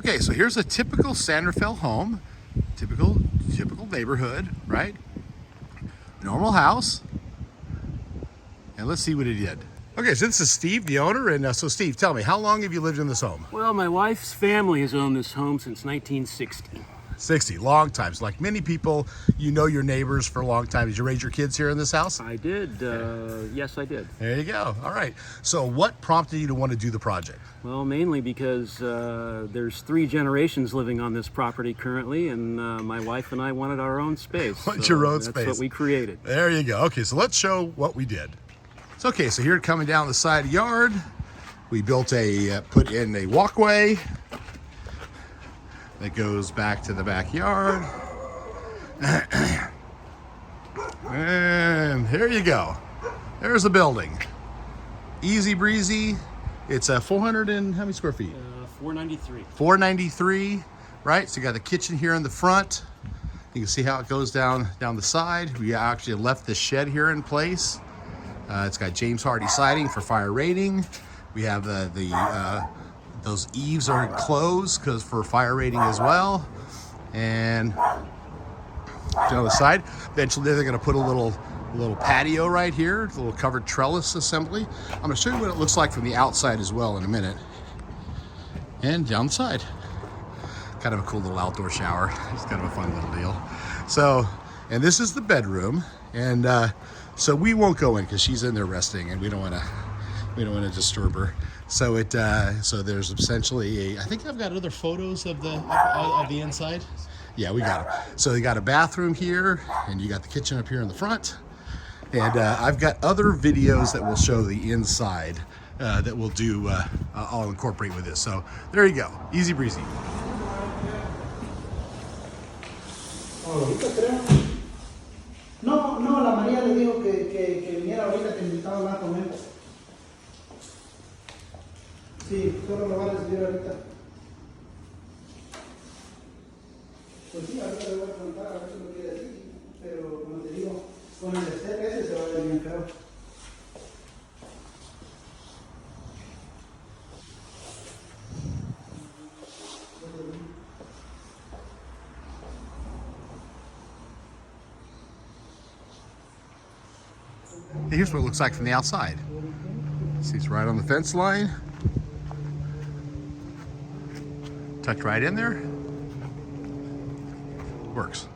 Okay, so here's a typical San Rafael home, typical neighborhood, right? Normal house. And let's see what he did. Okay, so this is Steve, the owner, and so Steve, tell me, how long have you lived in this home? Well, my wife's family has owned this home since 1960. 60, long time. So like many people, you know your neighbors for a long time. Did you raise your kids here in this house? I did. Yes, I did. There you go. All right. So what prompted you to want to do the project? Well, mainly because there's 3 generations living on this property currently, and my wife and I wanted our own space. Want your own space. space. That's what we created. There you go. Okay, so let's show what we did. So, okay, so here coming down the side of the yard, we built put in a walkway that goes back to the backyard. And here you go. There's the building. Easy breezy. It's a 400 and how many square feet? 493. 493, right? So you got the kitchen here in the front. You can see how it goes down the side. We actually left the shed here in place. It's got James Hardy siding for fire rating. We have those eaves are enclosed because for fire rating as well. And on the side, eventually they're going to put a little patio right here, a little covered trellis assembly. I'm going to show you what it looks like from the outside as well in a minute. And down the side, kind of a cool little outdoor shower. It's kind of a fun little deal. So, and this is the bedroom, and so we won't go in because she's in there resting, and we don't want to disturb her. So so there's essentially I think I've got other photos of the inside. Yeah, we got them. So you got a bathroom here, and you got the kitchen up here in the front. And I've got other videos that will show the inside that we'll do. I'll incorporate with this. So there you go, easy breezy. Ahorita creo. No, la María le dijo que viniera ahorita, que necesitaba hablar con él. Sí, solo lo va a recibir ahorita. Pues sí, ahorita le voy a preguntar a ver si lo quiere decir, pero como te digo, con el step ese se va a ver bien feo. Here's what it looks like from the outside. See, it's right on the fence line. Tucked right in there. Works.